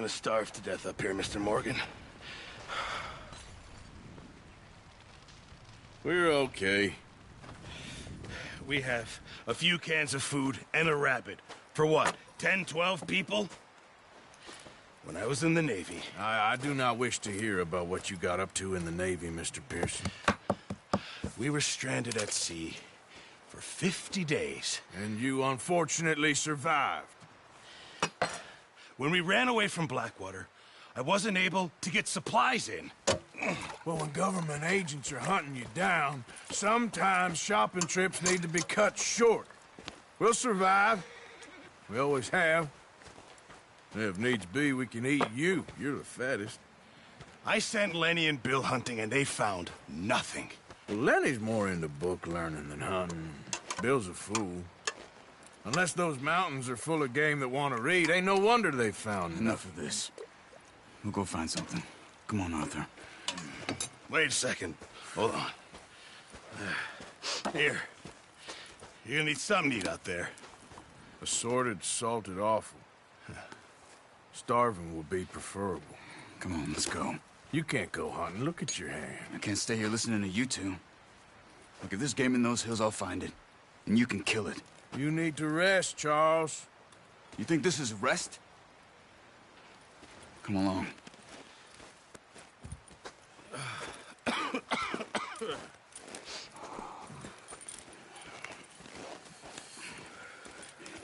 gonna starve to death up here, Mr. Morgan. We're okay. We have a few cans of food and a rabbit. For what, 10, 12 people? When I was in the Navy... I do not wish to hear about what you got up to in the Navy, Mr. Pearson. We were stranded at sea for 50 days. And you unfortunately survived. When we ran away from Blackwater, I wasn't able to get supplies in. Well, when government agents are hunting you down, sometimes shopping trips need to be cut short. We'll survive. We always have. If needs be, we can eat you. You're the fattest. I sent Lenny and Bill hunting, and they found nothing. Well, Lenny's more into book learning than hunting. Bill's a fool. Unless those mountains are full of game that want to read, ain't no wonder they found Enough of this. We'll go find something. Come on, Arthur. Wait a second. Hold on. Here. You're gonna need something to eat out there. Assorted, salted offal. Starving will be preferable. Come on, let's go. You can't go hunting. Look at your hand. I can't stay here listening to you two. Look, if there's game in those hills, I'll find it. And you can kill it. You need to rest, Charles. You think this is rest? Come along.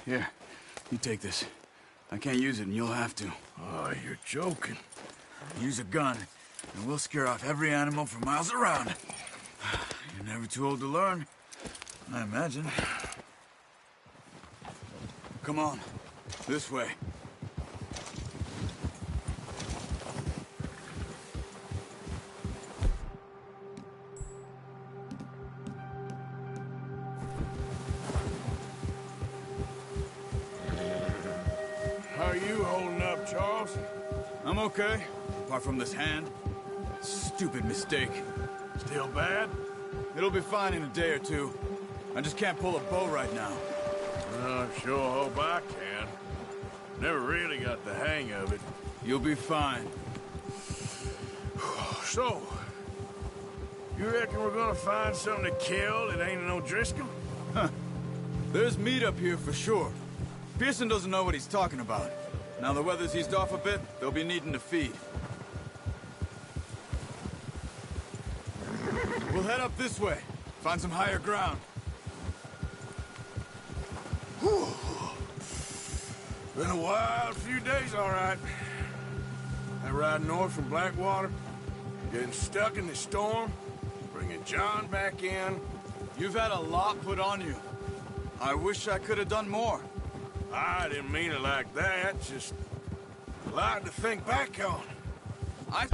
Here, you take this. I can't use it, and you'll have to. Oh, you're joking. Use a gun, and we'll scare off every animal for miles around. You're never too old to learn, I imagine. Come on, this way. How are you holding up, Charles? I'm okay, apart from this hand. Stupid mistake. Still bad? It'll be fine in a day or two. I just can't pull a bow right now. I sure hope I can. Never really got the hang of it. You'll be fine. So, you reckon we're gonna find something to kill that ain't no Driscoll? Huh. There's meat up here for sure. Pearson doesn't know what he's talking about. Now the weather's eased off a bit, they'll be needing to feed. We'll head up this way. Find some higher ground. Whew. Been a wild few days, all right. That ride north from Blackwater, getting stuck in the storm, bringing John back in. You've had a lot put on you. I wish I could have done more. I didn't mean it like that, just a lot to think back on. I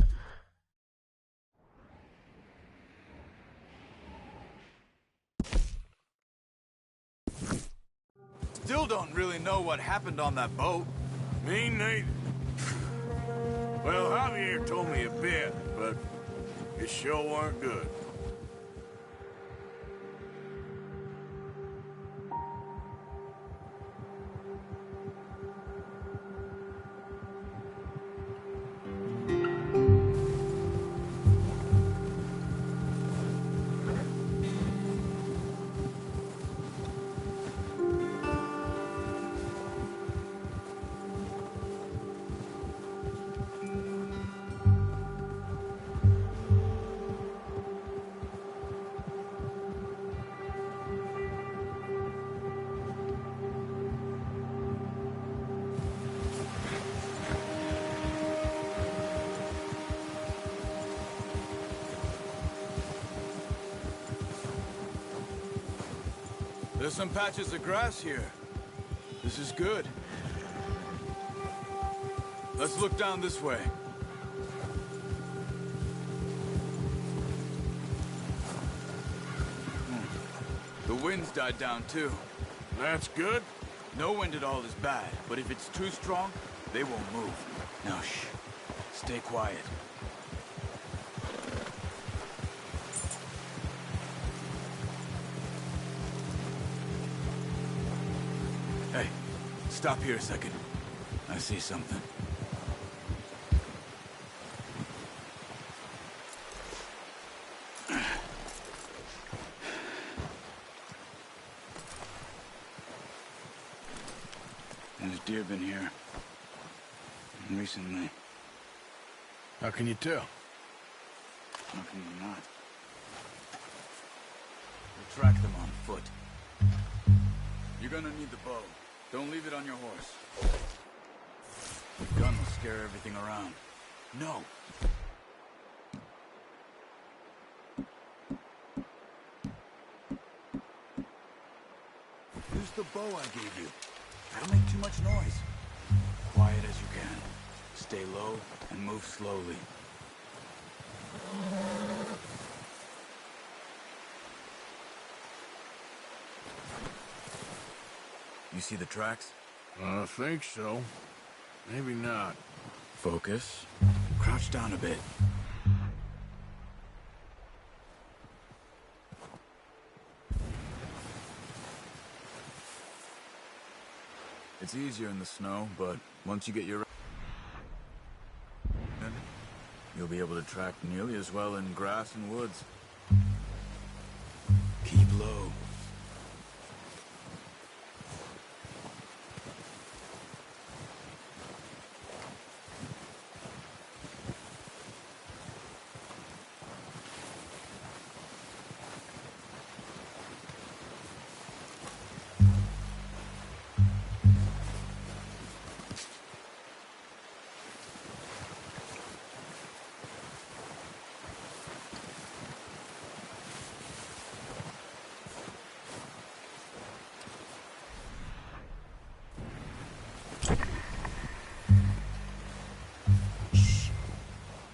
still don't really know what happened on that boat. Me neither. Well, Javier told me a bit, but it sure weren't good. There's some patches of grass here. This is good. Let's look down this way. The wind's died down too. That's good. No wind at all is bad, but if it's too strong, they won't move. Now shh. Stay quiet. Hey, stop here a second. I see something. deer been here. Recently. How can you tell? How can you not? We'll track them on foot. You're gonna need the bow. Don't leave it on your horse. The gun will scare everything around. No! Use the bow I gave you. Don't make too much noise. Quiet as you can. Stay low and move slowly. You see the tracks? I think so. Maybe not. Focus. Crouch down a bit. It's easier in the snow, but once you get your... you'll be able to track nearly as well in grass and woods. Keep low.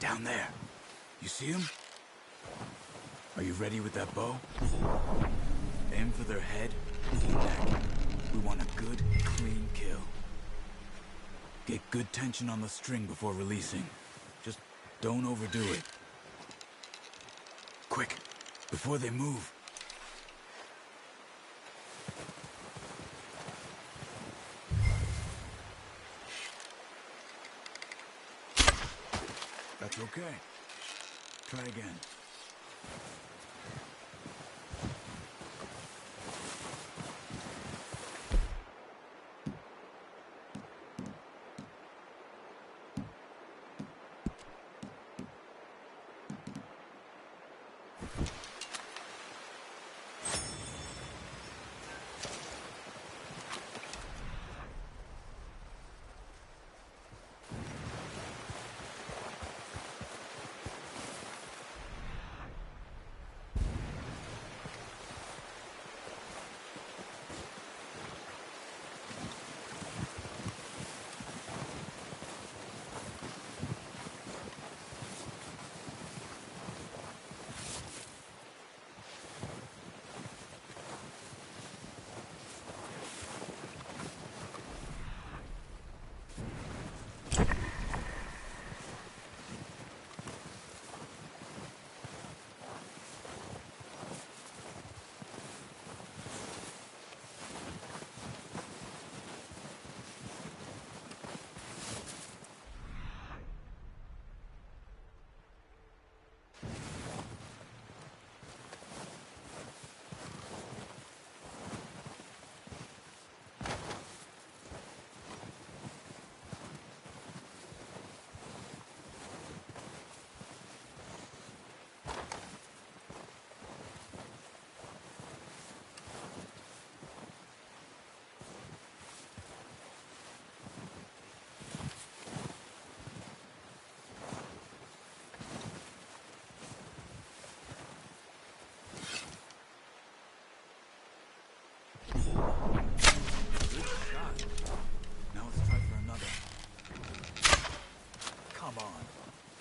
Down there. You see him? Are you ready with that bow? Aim for their head and neck. We want a good, clean kill. Get good tension on the string before releasing. Just don't overdo it. Quick, before they move. That's okay. Try again.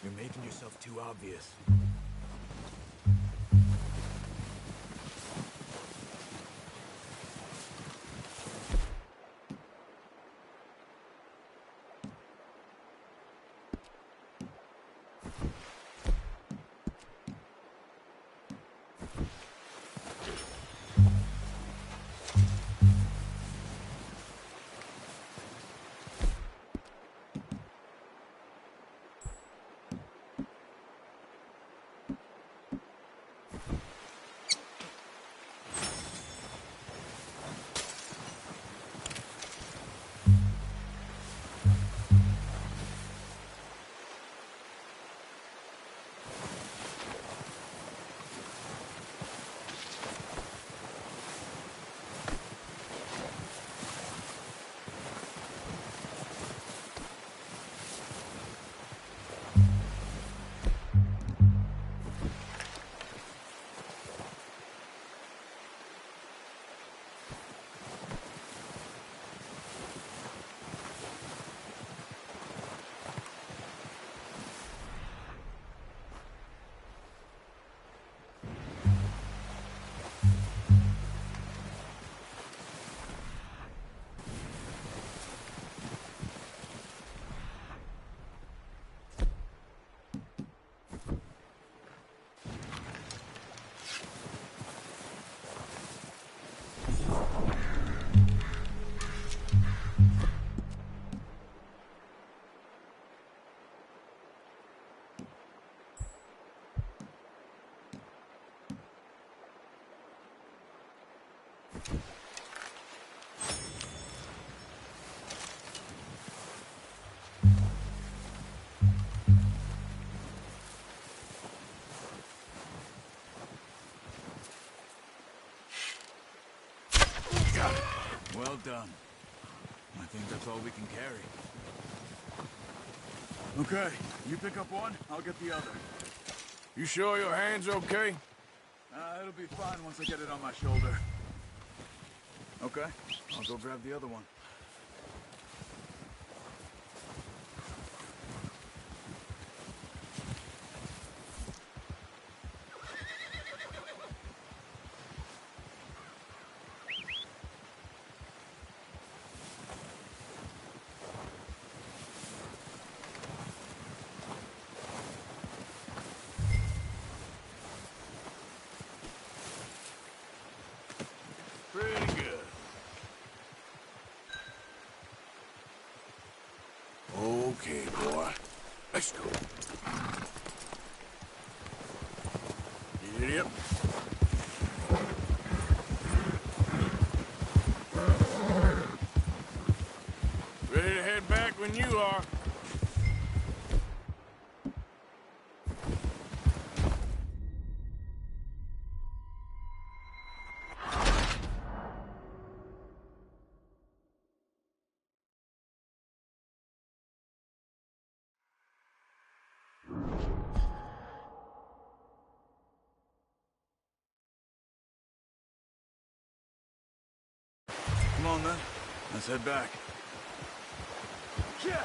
You're making yourself too obvious. Well done. I think that's all we can carry. Okay, you pick up one, I'll get the other. You sure your hand's okay? It'll be fine once I get it on my shoulder. Okay, I'll go grab the other one. Pretty good. Okay, boy. Let's go. Yep. Ready to head back when you are. Come on then, let's head back. Yeah.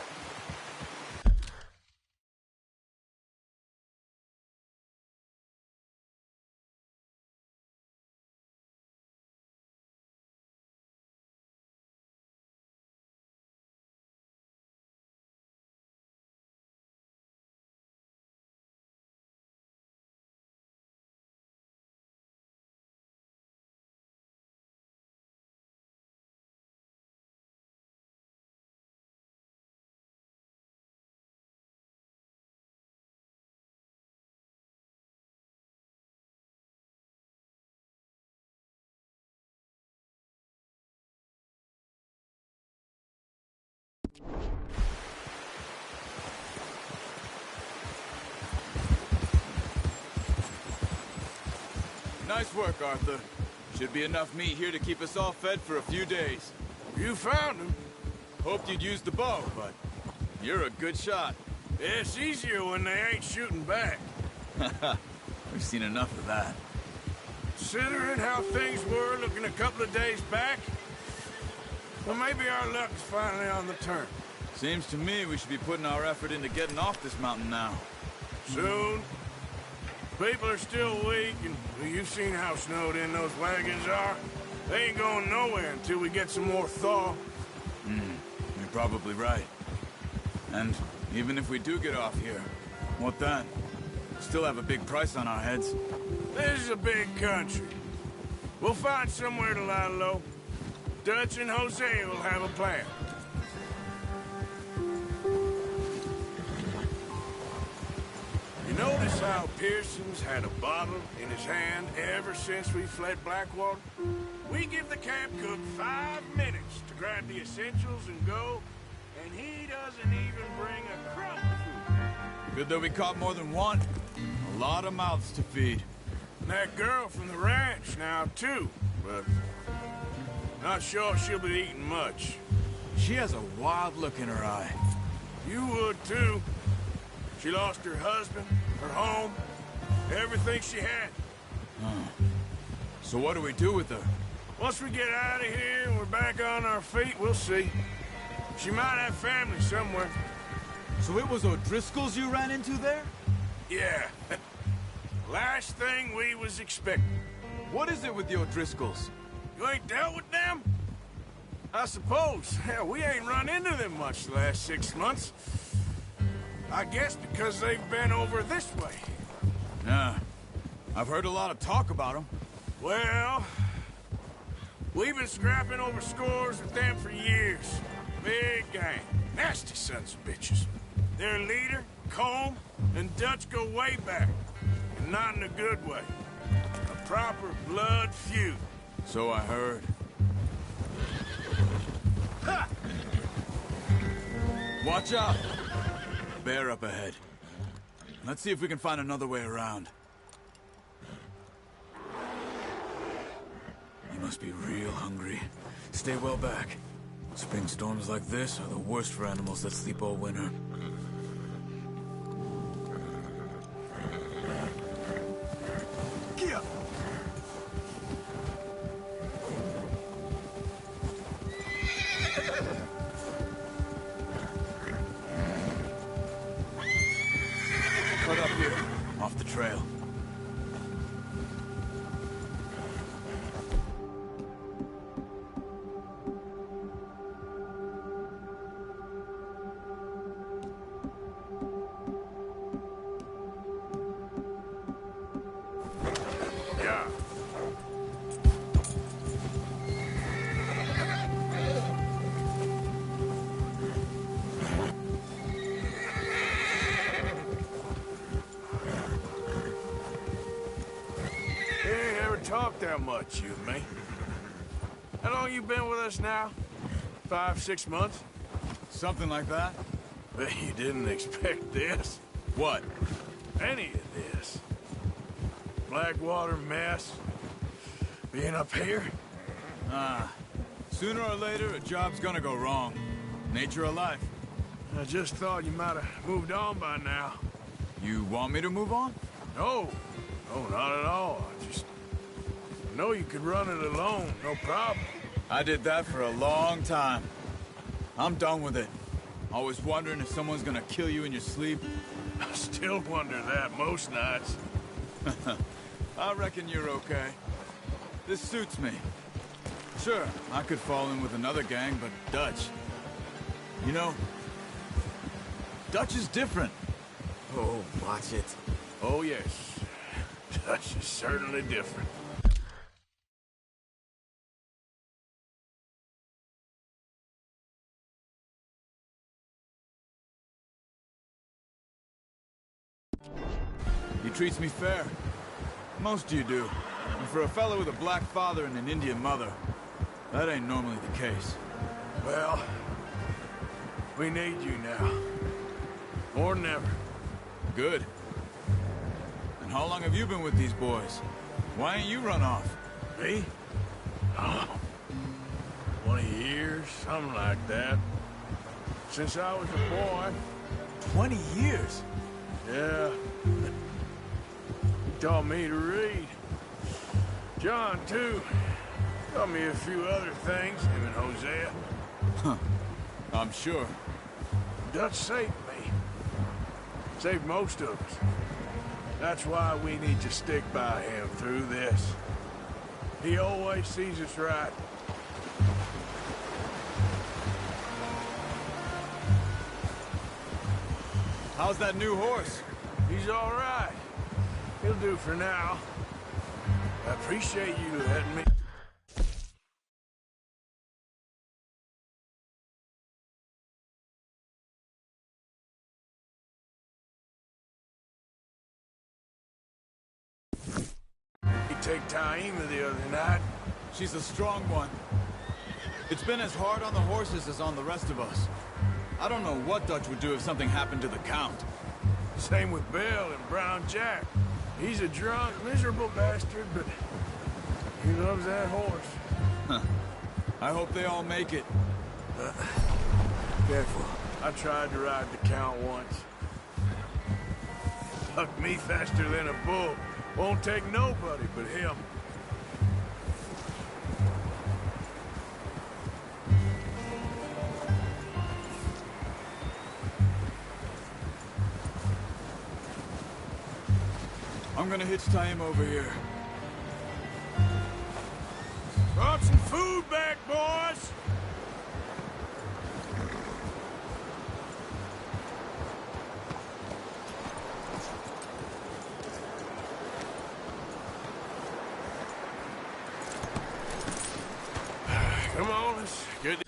Nice work, Arthur. Should be enough meat here to keep us all fed for a few days. You found him. Hoped you'd use the bow, but you're a good shot. It's easier when they ain't shooting back. We've seen enough of that. Considering how things were looking a couple of days back, well, maybe our luck's finally on the turn. Seems to me we should be putting our effort into getting off this mountain now. Soon. People are still weak, and well, you've seen how snowed in those wagons are. They ain't going nowhere until we get some more thaw. You're probably right. And even if we do get off here, what then? Still have a big price on our heads. This is a big country. We'll find somewhere to lie low. Dutch and Hosea will have a plan. You notice how Pearson's had a bottle in his hand ever since we fled Blackwater? We give the camp cook 5 minutes to grab the essentials and go, and he doesn't even bring a crumb of food. Good that we caught more than one. A lot of mouths to feed. And that girl from the ranch now, too, but not sure she'll be eating much. She has a wild look in her eye. You would, too. She lost her husband, her home, everything she had. So what do we do with her? Once we get out of here and we're back on our feet, we'll see. She might have family somewhere. So it was O'Driscoll's you ran into there? Yeah. Last thing we was expecting. What is it with the O'Driscolls? You ain't dealt with them? I suppose. Hell, we ain't run into them much the last 6 months. I guess because they've been over this way. Nah. I've heard a lot of talk about them. Well, we've been scrapping over scores with them for years. Big gang. Nasty sons of bitches. Their leader, Colm, and Dutch go way back. And not in a good way. A proper blood feud. So I heard. Watch out! Bear up ahead. Let's see if we can find another way around. You must be real hungry. Stay well back. Spring storms like this are the worst for animals that sleep all winter. Get up! Cut up here, off the trail. Yeah. We ain't ever talked that much, you and me. How long you been with us now? 5, 6 months? Something like that? Bet you didn't expect this. What? Any of this. Blackwater mess. Being up here? Sooner or later, a job's gonna go wrong. Nature of life. I just thought you might have moved on by now. You want me to move on? No. No, not at all. I just know you could run it alone, no problem. I did that for a long time. I'm done with it. Always wondering if someone's gonna kill you in your sleep. I still wonder that most nights. I reckon you're okay. This suits me. Sure, I could fall in with another gang, but Dutch... You know, Dutch is different. Oh, watch it. Oh, yes. Dutch is certainly different. He treats me fair. Most of you do. And for a fellow with a black father and an Indian mother, that ain't normally the case. Well, we need you now. More than ever. Good. And how long have you been with these boys? Why ain't you run off? Me? Oh, 20 years, something like that. Since I was a boy. 20 years? Yeah. He taught me to read. John, too. Taught me a few other things, him and Hosea. I'm sure. Dutch saved me. Saved most of us. That's why we need to stick by him through this. He always sees us right. How's that new horse? He's all right. He'll do for now. I appreciate you letting me... You take Taima the other night. She's a strong one. It's been as hard on the horses as on the rest of us. I don't know what Dutch would do if something happened to the Count. Same with Bill and Brown Jack. He's a drunk, miserable bastard, but he loves that horse. I hope they all make it. Careful. I tried to ride the Count once. Bucked me faster than a bull. Won't take nobody but him. I'm gonna hitch Taima over here. Brought some food back, boys! Come on, let's get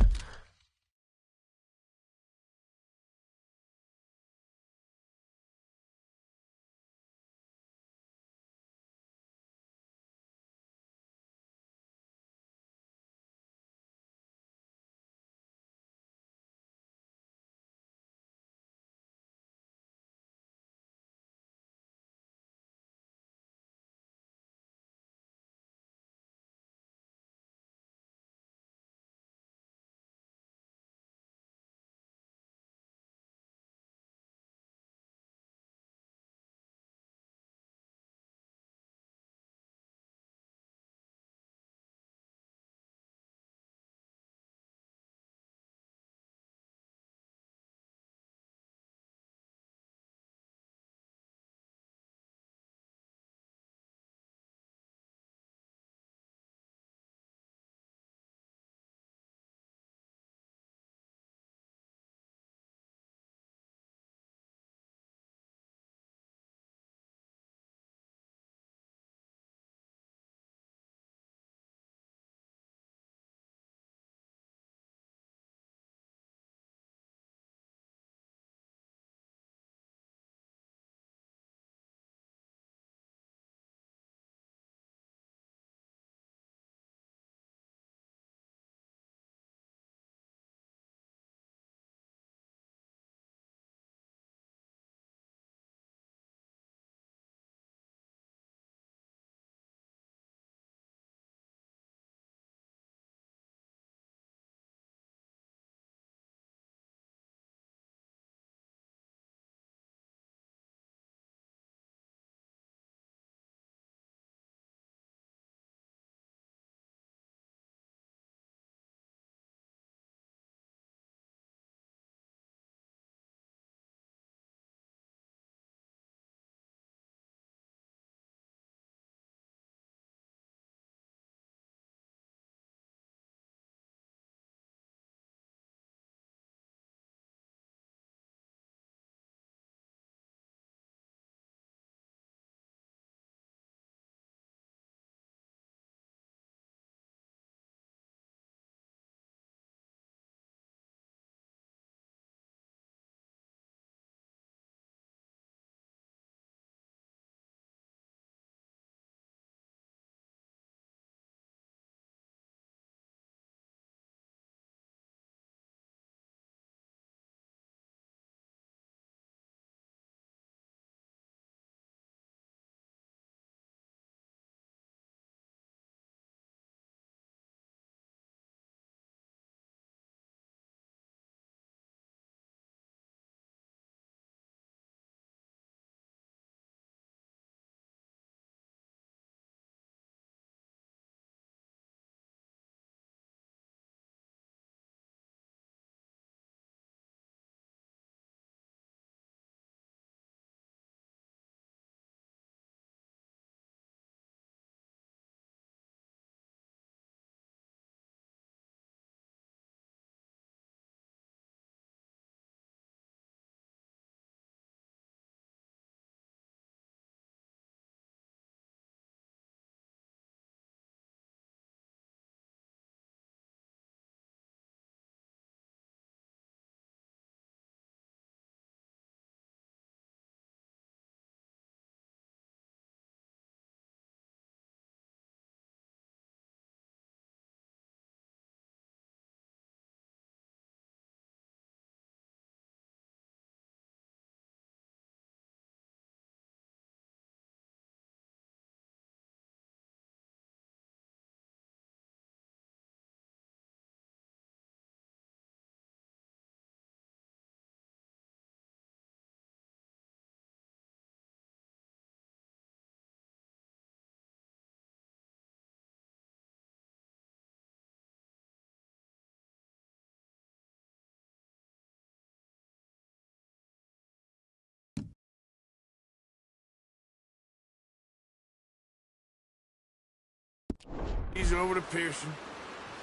He's over to Pearson.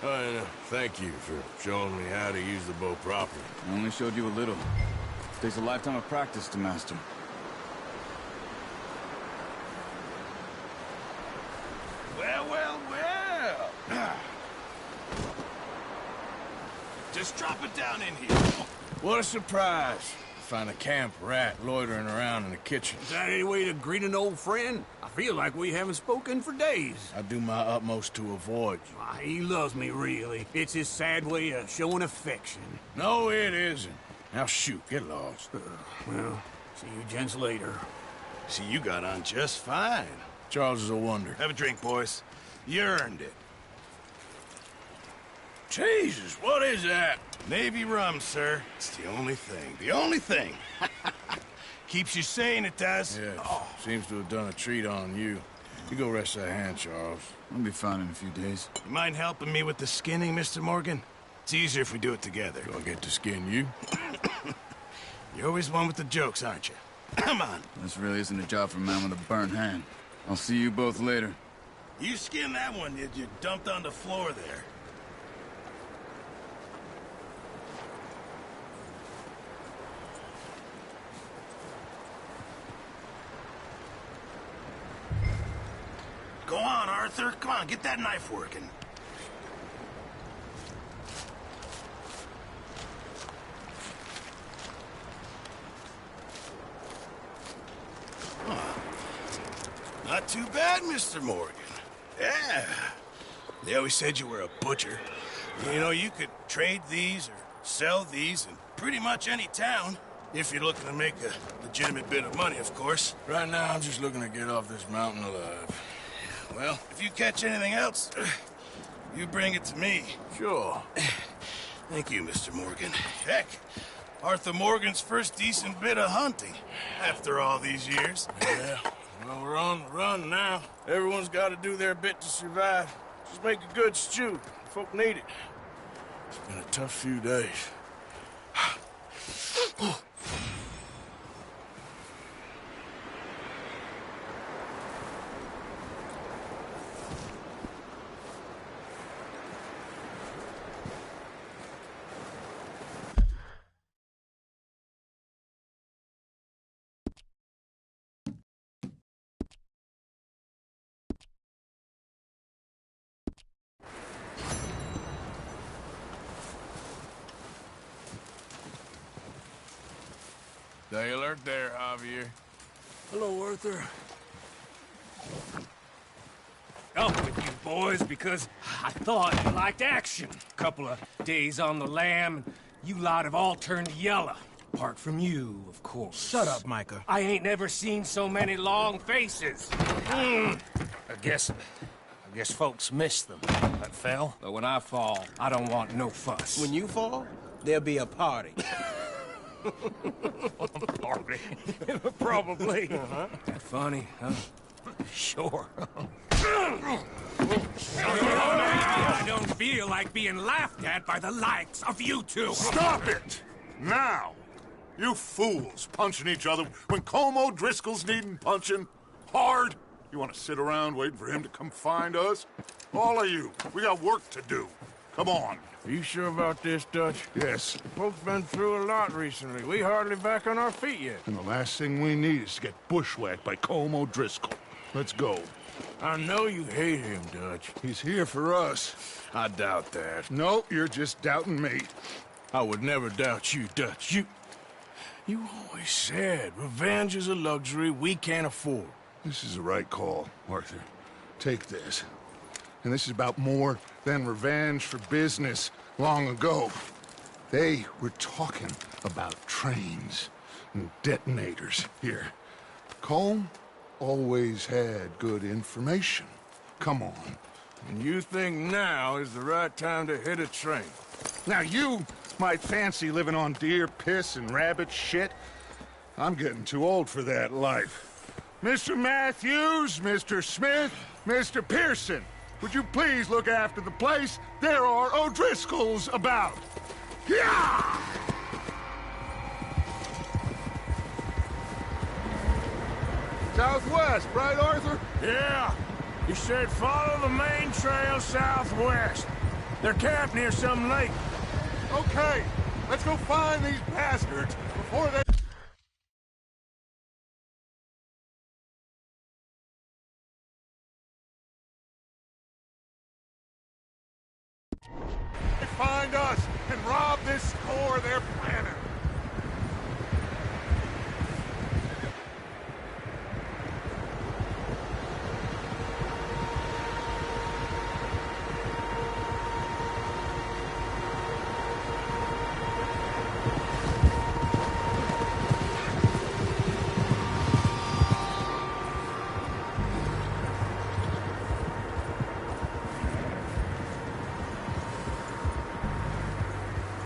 And thank you for showing me how to use the bow properly. I only showed you a little. Takes a lifetime of practice to master. Well, well, well. Just drop it down in here. What a surprise. Find a camp rat loitering around in the kitchen. Is that any way to greet an old friend? I feel like we haven't spoken for days. I do my utmost to avoid you. Why, he loves me, really. It's his sad way of showing affection. No, it isn't. Now shoot, get lost. Well, see you gents later. See, you got on just fine. Charles is a wonder. Have a drink, boys. You earned it. Jesus, what is that? Navy rum, sir. It's the only thing. The only thing. Keeps you sane, it does. Yes, seems to have done a treat on you. You go rest that hand, Charles. I'll be fine in a few days. You mind helping me with the skinning, Mr. Morgan? It's easier if we do it together. Do I get to skin you? You're always one with the jokes, aren't you? Come on. This really isn't a job for a man with a burnt hand. I'll see you both later. You skinned that one you dumped on the floor there. Go on, Arthur. Come on, get that knife working. Not too bad, Mr. Morgan. Yeah. They always said you were a butcher. You know, you could trade these or sell these in pretty much any town. If you're looking to make a legitimate bit of money, of course. Right now, I'm just looking to get off this mountain alive. Well, if you catch anything else, you bring it to me. Sure. Thank you, Mr. Morgan. Heck, Arthur Morgan's first decent bit of hunting after all these years. Yeah. Well, we're on the run now. Everyone's got to do their bit to survive. Just make a good stew. Folk need it. It's been a tough few days. Stay alert there, Javier. Hello, Arthur. Up with you boys because I thought you liked action. Couple of days on the lam, and you lot have all turned yellow. Apart from you, of course. Shut up, Micah. I ain't never seen so many long faces. I guess folks miss them. That fell. But when I fall, I don't want no fuss. When you fall, there'll be a party. Party. Probably. That funny, huh? Sure. I don't feel like being laughed at by the likes of you two. Stop it! Now! You fools punching each other when Colm O'Driscoll's needing punching. Hard! You want to sit around waiting for him to come find us? All of you, we got work to do. Come on. Are you sure about this, Dutch? Yes. Folks been through a lot recently. We hardly back on our feet yet. And the last thing we need is to get bushwhacked by Colm O'Driscoll. Let's go. I know you hate him, Dutch. He's here for us. I doubt that. No, you're just doubting me. I would never doubt you, Dutch. You always said revenge is a luxury we can't afford. This is the right call, Arthur. Take this. And this is about more than revenge for business long ago. They were talking about trains and detonators here. Colm always had good information. Come on. And you think now is the right time to hit a train? Now you might fancy living on deer piss and rabbit shit. I'm getting too old for that life. Mr. Matthews, Mr. Smith, Mr. Pearson, would you please look after the place? There are O'Driscolls about. Yeah! Southwest, right, Arthur? Yeah. He said follow the main trail southwest. They're camped near some lake. Okay, let's go find these bastards before they... find us and rob this store they're planning.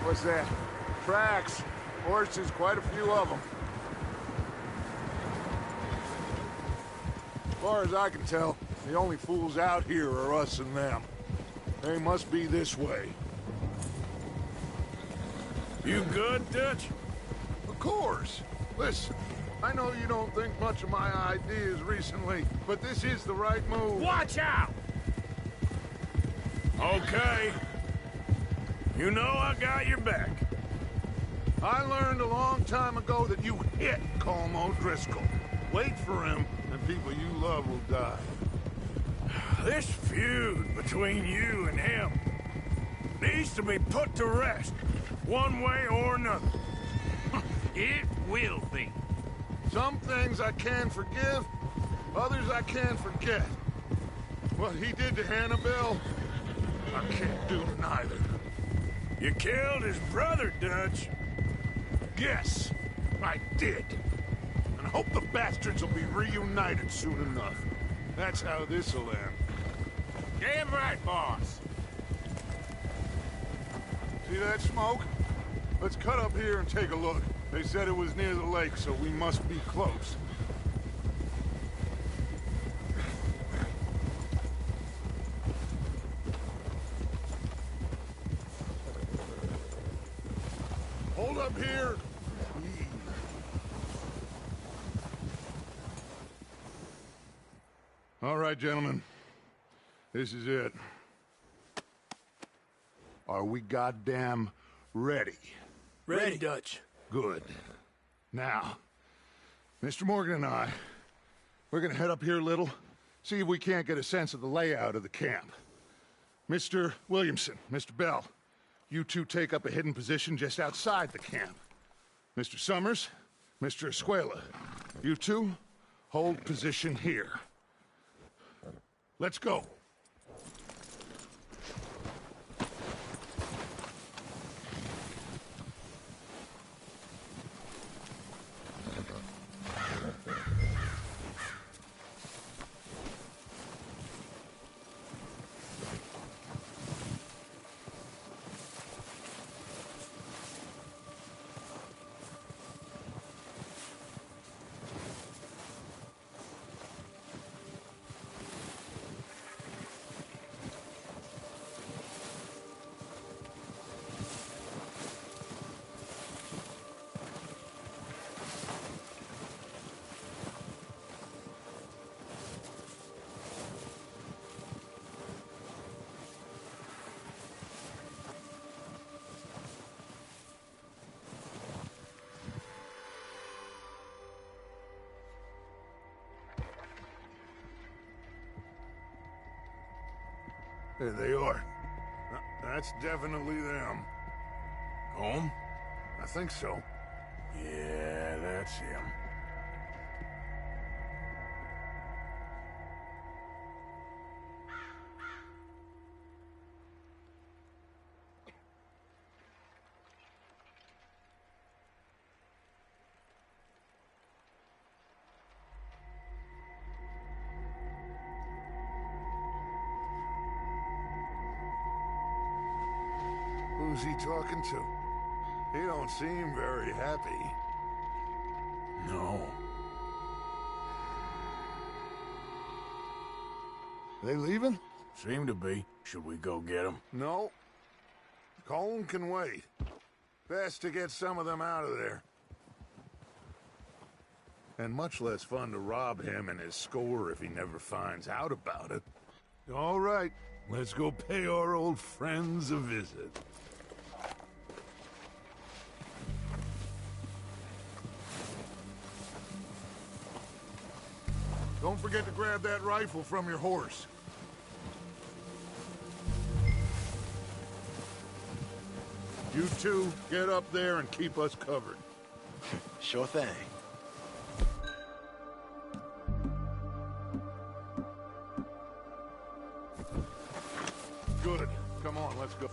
What's that? Tracks. Horses, quite a few of them. As far as I can tell, the only fools out here are us and them. They must be this way. You good, Dutch? Of course. Listen, I know you don't think much of my ideas recently, but this is the right move. Watch out! Okay. You know I got your back. I learned a long time ago that you hit Colm O'Driscoll. Wait for him, and people you love will die. This feud between you and him needs to be put to rest, one way or another. It will be. Some things I can forgive, others I can't forget. What he did to Hannibal, I can't do neither. You killed his brother, Dutch. Yes, I did. And I hope the bastards will be reunited soon enough. That's how this'll end. Damn right, boss. See that smoke? Let's cut up here and take a look. They said it was near the lake, so we must be close. Hold up here. All right, gentlemen. This is it. Are we goddamn ready? Ready, Dutch. Good. Now, Mr. Morgan and I, we're gonna head up here a little, see if we can't get a sense of the layout of the camp. Mr. Williamson, Mr. Bell, you two take up a hidden position just outside the camp. Mr. Summers, Mr. Escuela, you two hold position here. Let's go. There they are. That's definitely them. Home? I think so. Yeah, that's him. Who's he talking to? He don't seem very happy. No. They leaving? Seem to be. Should we go get them? No. Colm can wait. Best to get some of them out of there. And much less fun to rob him and his score if he never finds out about it. All right, let's go pay our old friends a visit. Don't forget to grab that rifle from your horse. You two, get up there and keep us covered. Sure thing. Good. Come on, let's go.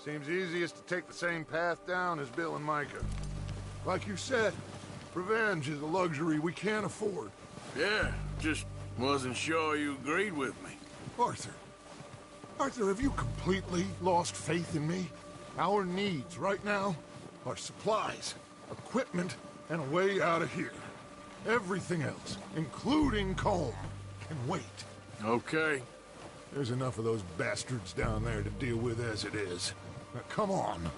Seems easiest to take the same path down as Bill and Micah. Like you said, revenge is a luxury we can't afford. Yeah, just wasn't sure you agreed with me. Arthur. Arthur, have you completely lost faith in me? Our needs right now are supplies, equipment, and a way out of here. Everything else, including Colm, can wait. Okay. There's enough of those bastards down there to deal with as it is. Now, come on.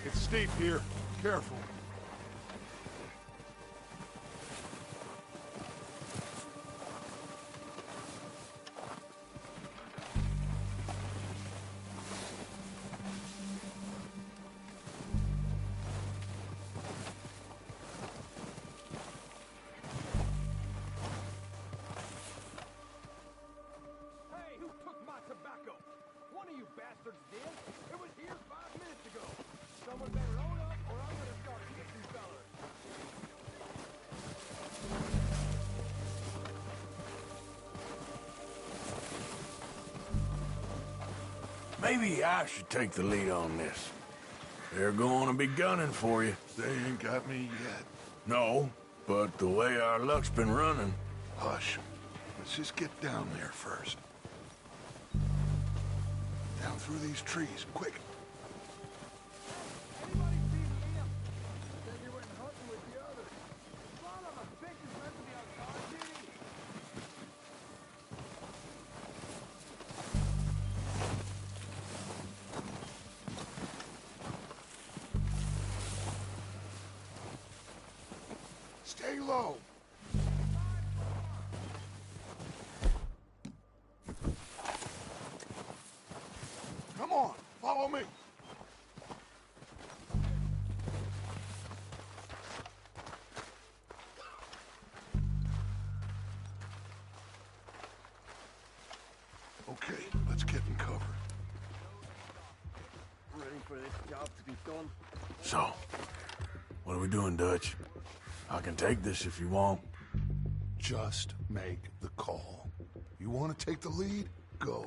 It's steep here. Careful. Hey, who took my tobacco? One of you bastards did. It was here 5 minutes ago. Someone better own up, or I'm gonna start kicking fellas. Maybe I should take the lead on this. They're going to be gunning for you. They ain't got me yet. No, but the way our luck's been running... Hush. Let's just get down there first. Down through these trees, quick. Anybody see Liam? Said you went hunting with the others. Son of a bitch is meant to be on guard duty. Stay low. Come on, follow me. Okay, let's get in cover. Ready for this job to be done? So, what are we doing, Dutch? I can take this if you want. Just make the call. You want to take the lead? Go.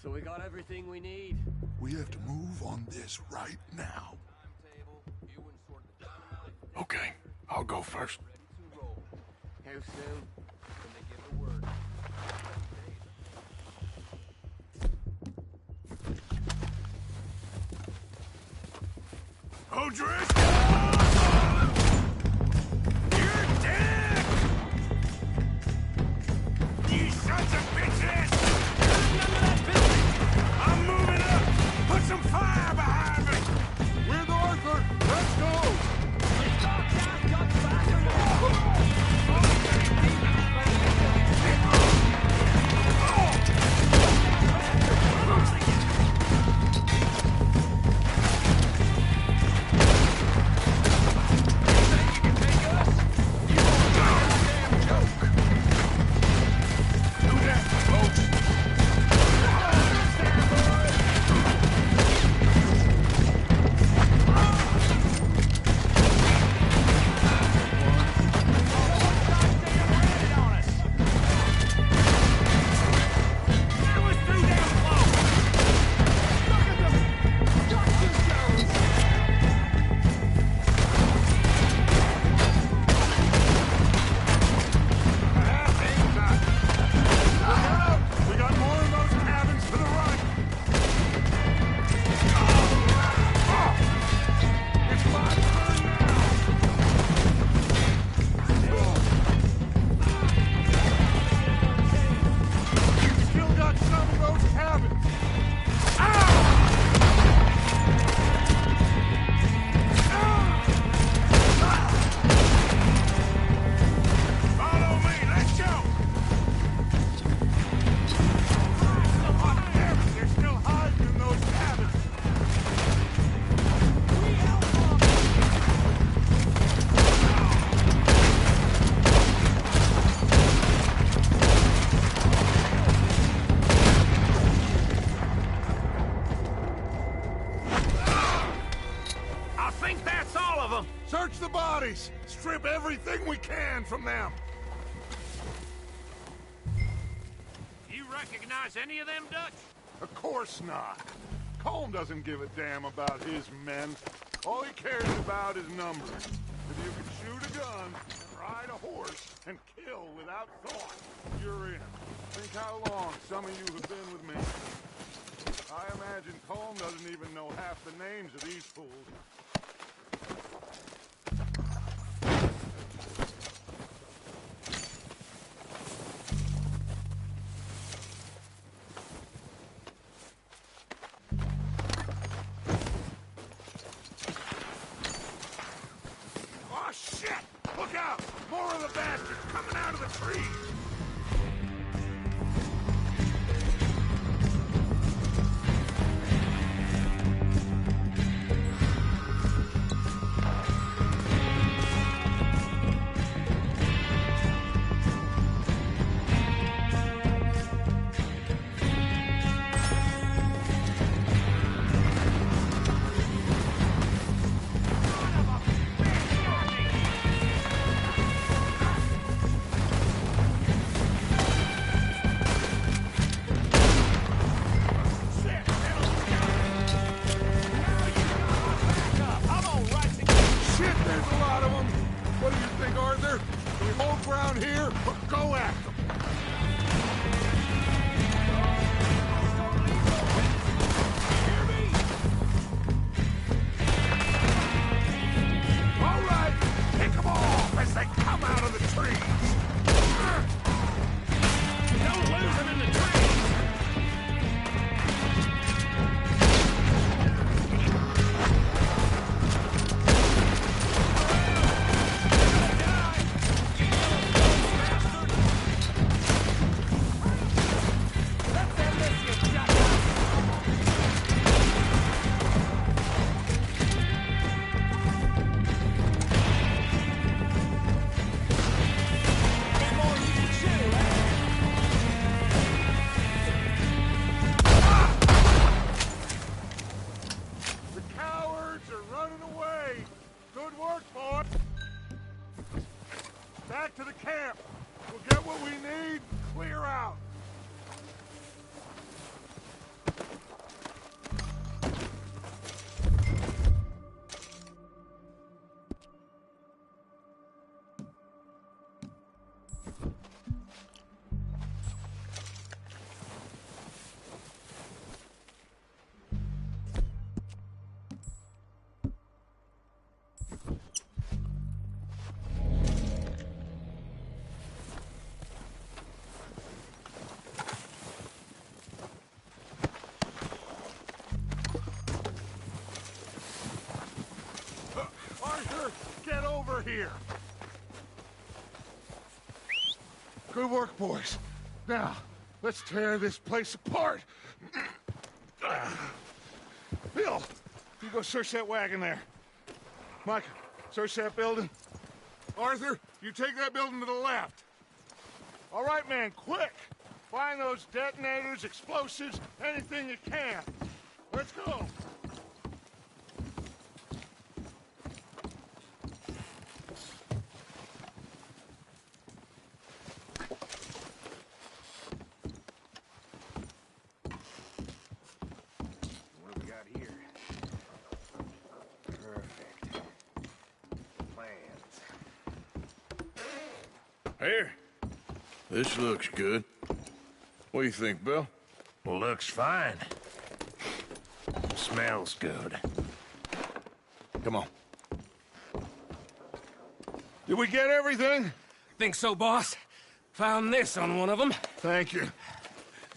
So we got everything we need. We have to move on this right now. Okay, I'll go first. How soon? When they give the word. O'Driscoll! You're dead! You sons of bitches! I'm moving up! Put some fire behind me! With Arthur! Let's go! of them. Search the bodies. Strip everything we can from them. You recognize any of them, Dutch? Of course not. Colm doesn't give a damn about his men. All he cares about is numbers. If you can shoot a gun and ride a horse and kill without thought, you're in. Think how long some of you have been with me. I imagine Colm doesn't even know half the names of these fools. Oh, shit! Look out! More of the bastards coming out of the trees! Back to the camp. We'll get what we need, clear out. Get over here! Good work, boys. Now, let's tear this place apart. Bill, you go search that wagon there. Mike, search that building. Arthur, you take that building to the left. All right, man, quick! Find those detonators, explosives, anything you can. Let's go! Here. This looks good. What do you think, Bill? Looks fine. Smells good. Come on. Did we get everything? Think so, boss. Found this on one of them. Thank you.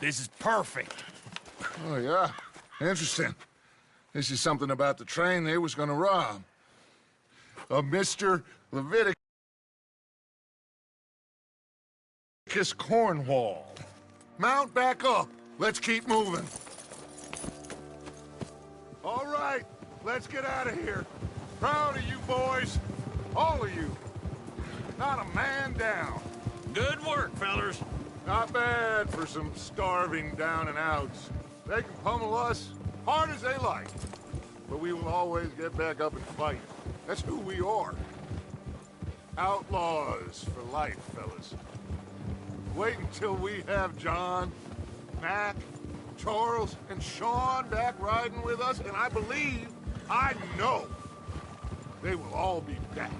This is perfect. Oh, yeah? Interesting. This is something about the train they was gonna rob. A Mr. Leviticus Cornwall. Mount back up. Let's keep moving. All right, let's get out of here. Proud of you boys. All of you. Not a man down. Good work, fellers. Not bad for some starving down and outs. They can pummel us hard as they like. But we will always get back up and fight. That's who we are. Outlaws for life, fellas. Wait until we have John, Mac, Charles, and Sean back riding with us, and I know, they will all be back.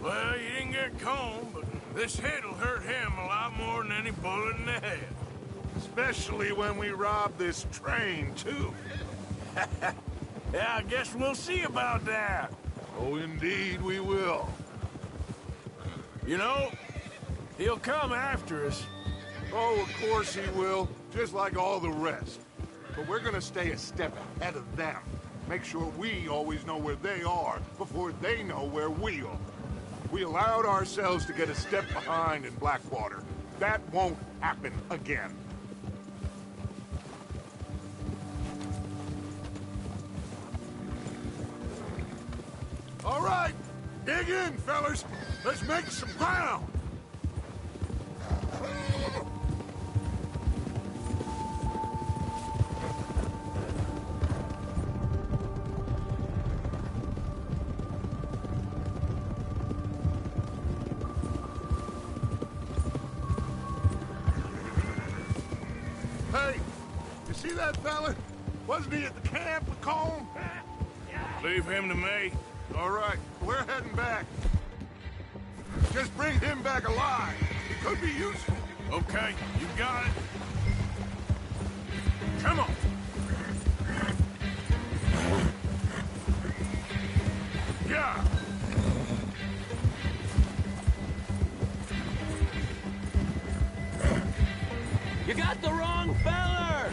Well, you didn't get Colm, but this hit'll hurt him a lot more than any bullet in the head. Especially when we rob this train, too. Yeah, I guess we'll see about that. Oh, indeed we will. You know, he'll come after us. Oh, of course he will, just like all the rest. But we're gonna stay a step ahead of them. Make sure we always know where they are before they know where we are. We allowed ourselves to get a step behind in Blackwater. That won't happen again. All right, dig in, fellas. Let's make some ground. Hey, you see that fella? Wasn't he at the camp with Colm? Leave him to me. All right, we're heading back. Just bring him back alive. He could be useful. Okay, you got it. Come on. Yeah. You got the wrong feller!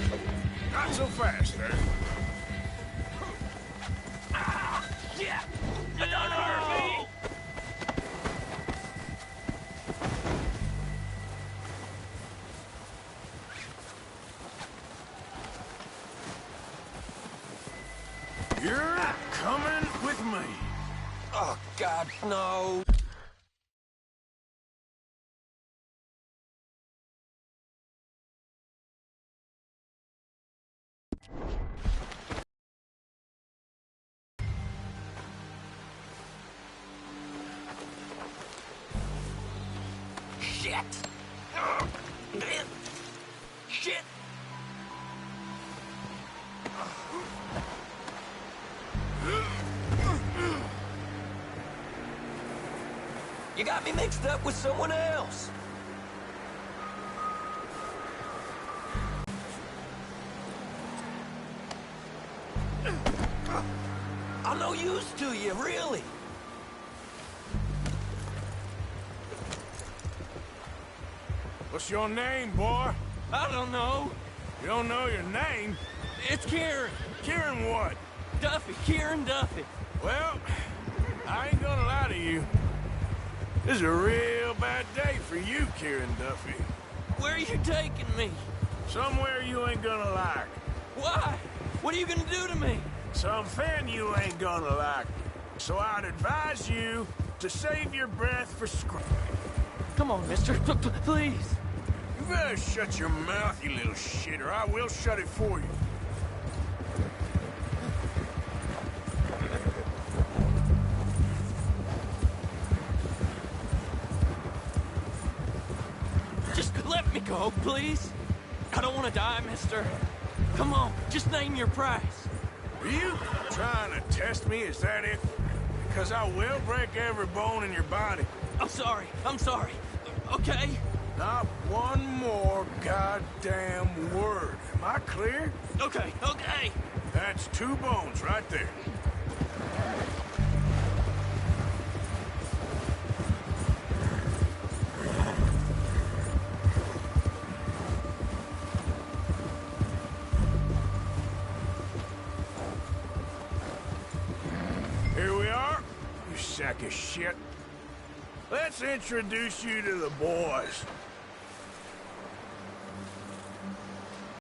Not so fast, sir. Yeah! Don't hurt me! You're coming with me. Oh, God, no! Shit! Shit! You got me mixed up with someone else. I'm no use to you, really. What's your name, boy? I don't know. You don't know your name? It's Kieran. Kieran what? Duffy. Kieran Duffy. Well, I ain't gonna lie to you. This is a real bad day for you, Kieran Duffy. Where are you taking me? Somewhere you ain't gonna like. Why? What are you gonna do to me? Something you ain't gonna like. So I'd advise you to save your breath for scream. Come on, mister. Please. You better shut your mouth, you little shit, or I will shut it for you. Just let me go, please. I don't want to die, mister. Come on, just name your price. Are you trying to test me? Is that it? Because I will break every bone in your body. I'm sorry. I'm sorry. Okay? Not one more goddamn word. Am I clear? Okay, okay. That's 2 bones right there. Here we are, you sack of shit. Let's introduce you to the boys.